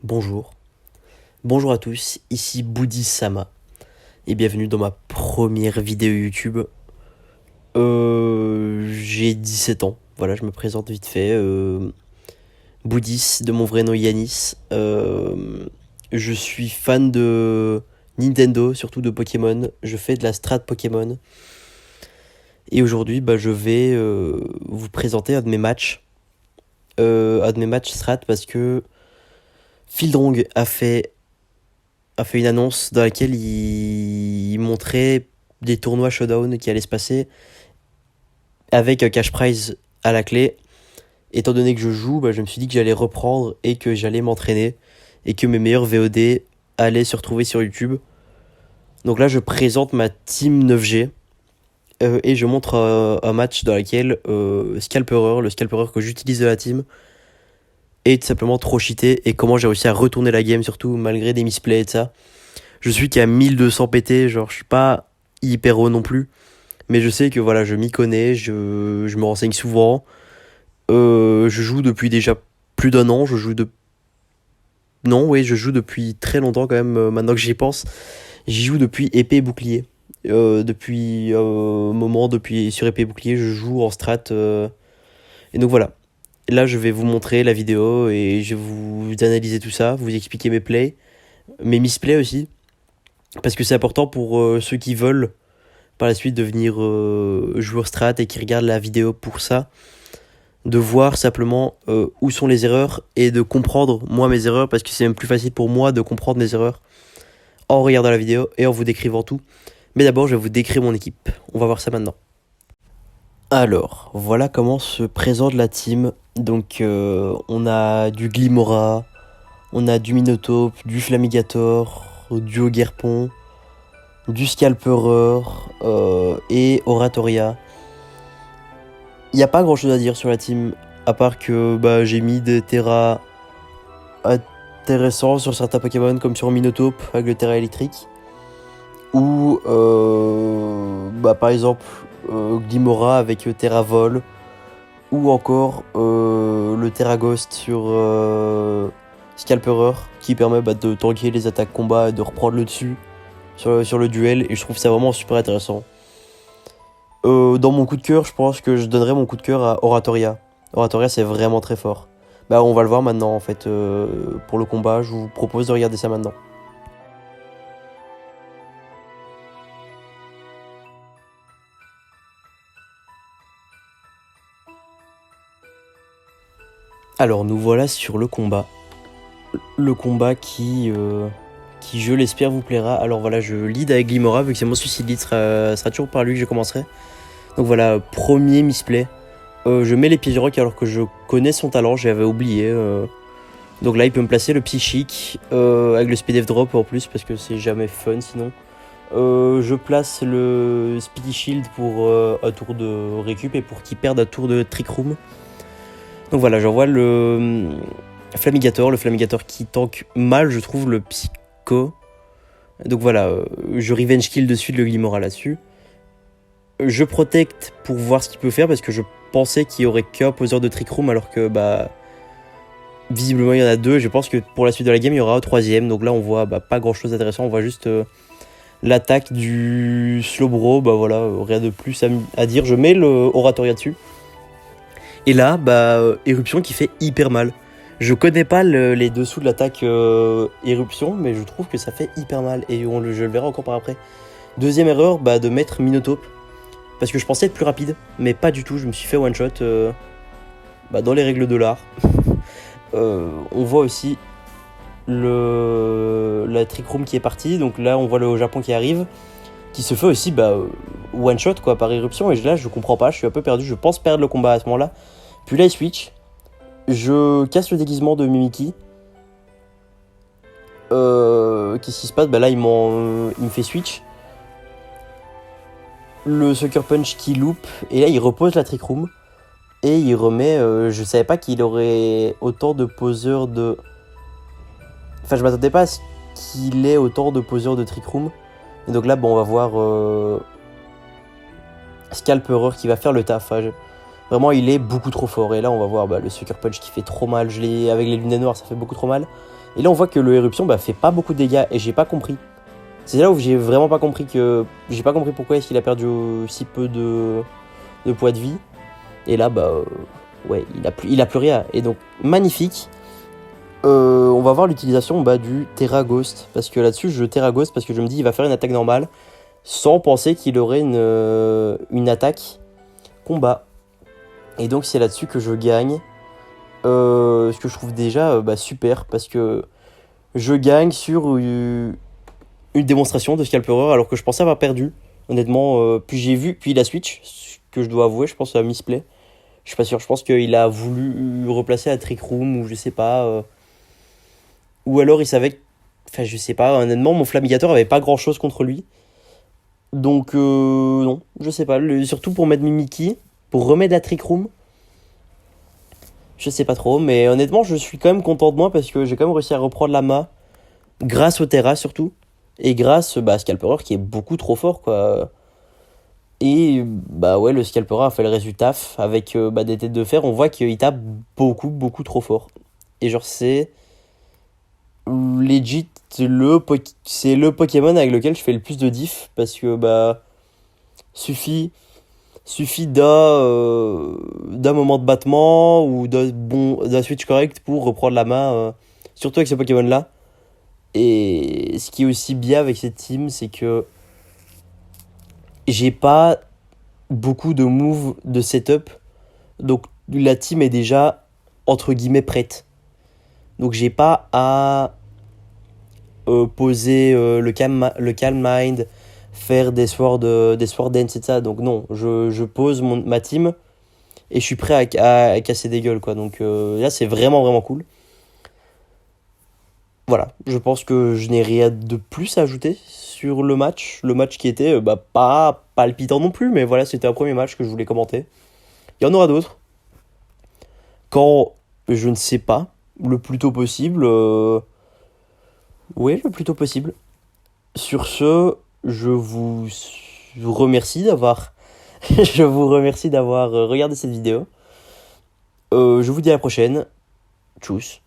Bonjour, bonjour à tous, ici Boudi-sama et bienvenue dans ma première vidéo YouTube. J'ai 17 ans, voilà, je me présente vite fait. Boudis, de mon vrai nom Yanis. Je suis fan de Nintendo, surtout de Pokémon. Je fais de la strat Pokémon. Et aujourd'hui, je vais vous présenter un de mes matchs. Un de mes matchs strat parce que Fieldrong a fait une annonce dans laquelle il montrait des tournois Showdown qui allaient se passer avec un cash prize à la clé. Étant donné que je joue, je me suis dit que j'allais reprendre et que j'allais m'entraîner et que mes meilleurs VOD allaient se retrouver sur YouTube. Donc là, je présente ma team 9G et je montre un match dans lequel Scalperer, le Scalperer que j'utilise de la team, est tout simplement trop cheaté et comment j'ai réussi à retourner la game, surtout malgré des misplays et de ça. Je suis qu'à 1200 PT, genre je suis pas hyper haut non plus. Mais je sais que voilà, je m'y connais, je me renseigne souvent. Je joue depuis déjà plus d'un an, Non, oui, je joue depuis très longtemps quand même, maintenant que j'y pense. J'y joue depuis épée et bouclier. Depuis un moment, depuis sur épée et bouclier, je joue en strat. Et donc voilà. Là, je vais vous montrer la vidéo et je vais vous analyser tout ça, vous expliquer mes plays, mes misplays aussi. Parce que c'est important pour ceux qui veulent par la suite devenir joueur strat et qui regardent la vidéo pour ça, de voir simplement où sont les erreurs et de comprendre moi mes erreurs, parce que c'est même plus facile pour moi de comprendre mes erreurs en regardant la vidéo et en vous décrivant tout. Mais d'abord, je vais vous décrire mon équipe. On va voir ça maintenant. Alors, voilà comment se présente la team. Donc, on a du Glimora, on a du Minotaur, du Flamigator, du Ogerpon, du Scalperer et Oratoria. Il n'y a pas grand chose à dire sur la team, à part que j'ai mis des terras intéressants sur certains Pokémon, comme sur Minotaur avec le terra électrique. Ou par exemple Glimora avec Terra Vol. Ou encore le Terra Ghost sur Scalperer, qui permet de tanker les attaques combat et de reprendre le dessus sur le duel. Et je trouve ça vraiment super intéressant. Dans mon coup de cœur, je pense que je donnerais mon coup de cœur à Oratoria. Oratoria, c'est vraiment très fort. On va le voir maintenant en fait pour le combat. Je vous propose de regarder ça maintenant. Alors nous voilà sur le combat. Le combat qui je l'espère vous plaira. Alors voilà, je lead avec Glimora, vu que c'est mon suicide lead, sera toujours par lui que je commencerai. Donc voilà, premier misplay. Je mets les pieds du rock alors que je connais son talent, j'avais oublié. Donc là, il peut me placer le psychique avec le speed F drop en plus, parce que c'est jamais fun sinon. Je place le Speedy Shield pour un tour de récup et pour qu'il perde un tour de Trick Room. Donc voilà, j'envoie le Flamigator qui tank mal, je trouve, le Psycho. Donc voilà, je revenge kill de suite le Glimora là-dessus. Je protect pour voir ce qu'il peut faire parce que je pensais qu'il y aurait qu'un poseur de Trick Room alors que visiblement il y en a deux. Je pense que pour la suite de la game il y aura un troisième. Donc là on voit pas grand chose d'intéressant, on voit juste l'attaque du Slowbro. Voilà, rien de plus à dire. Je mets le Oratoria dessus. Et là, Éruption qui fait hyper mal. Je connais pas les dessous de l'attaque Éruption, mais je trouve que ça fait hyper mal. Et je le verrai encore par après. Deuxième erreur, de mettre Minotaur. Parce que je pensais être plus rapide, mais pas du tout. Je me suis fait one shot dans les règles de l'art. On voit aussi la Trick Room qui est partie. Donc là, on voit le Japon qui arrive. Qui se fait aussi one shot par éruption. Et là, je comprends pas. Je suis un peu perdu. Je pense perdre le combat à ce moment-là. Puis là, il switch. Je casse le déguisement de Mimiki. Qu'est-ce qui se passe? Là, il me fait switch. Le Sucker Punch qui loupe. Et là, il repose la Trick Room. Et il remet... je savais pas qu'il aurait autant de poseurs de... Enfin, je m'attendais pas à ce qu'il ait autant de poseurs de Trick Room. Et donc là, on va voir Scalperer qui va faire le taf. Vraiment, il est beaucoup trop fort. Et là, on va voir le Sucker Punch qui fait trop mal. Avec les lunettes noires, ça fait beaucoup trop mal. Et là, on voit que le éruption fait pas beaucoup de dégâts et j'ai pas compris. C'est là où j'ai vraiment pas compris que. J'ai pas compris pourquoi est-ce qu'il a perdu si peu de poids de vie. Et là, ouais, il a plus rien. Et donc, magnifique. On va voir l'utilisation du Terra Ghost. Parce que là-dessus, je Terra Ghost parce que je me dis, il va faire une attaque normale sans penser qu'il aurait une attaque combat. Et donc, c'est là-dessus que je gagne. Ce que je trouve déjà super. Parce que je gagne sur une démonstration de Scalperer alors que je pensais avoir perdu. Honnêtement, puis j'ai vu, puis la Switch, ce que je dois avouer, je pense à misplay. Je suis pas sûr, je pense qu'il a voulu replacer la Trick Room ou je sais pas. Ou alors il savait. Enfin, je sais pas, honnêtement, mon Flamigator avait pas grand chose contre lui. Donc, non, je sais pas. Surtout pour mettre Mimiki, pour remettre la Trick Room. Je sais pas trop, mais honnêtement, je suis quand même content de moi parce que j'ai quand même réussi à reprendre la main. Grâce au Terra surtout. Et grâce à Scalperer qui est beaucoup trop fort, quoi. Et ouais, le Scalperer a fait le résultat avec des têtes de fer. On voit qu'il tape beaucoup, beaucoup trop fort. Et genre, c'est legit c'est le Pokémon avec lequel je fais le plus de diff parce que suffit d'un moment de battement ou d'un switch correct pour reprendre la main, surtout avec ce Pokémon là. Et ce qui est aussi bien avec cette team, c'est que j'ai pas beaucoup de moves de setup, donc la team est déjà entre guillemets prête, donc j'ai pas à poser le calm mind, faire des sword dance et ça. Donc non, je pose ma team et je suis prêt à casser des gueules, quoi. Donc là, c'est vraiment, vraiment cool. Voilà, je pense que je n'ai rien de plus à ajouter sur le match. Le match qui était pas palpitant non plus, mais voilà, c'était un premier match que je voulais commenter. Il y en aura d'autres. Quand, je ne sais pas, le plus tôt possible. Oui, le plus tôt possible. Sur ce, je vous remercie d'avoir je vous remercie d'avoir regardé cette vidéo. Je vous dis à la prochaine. Tchuss.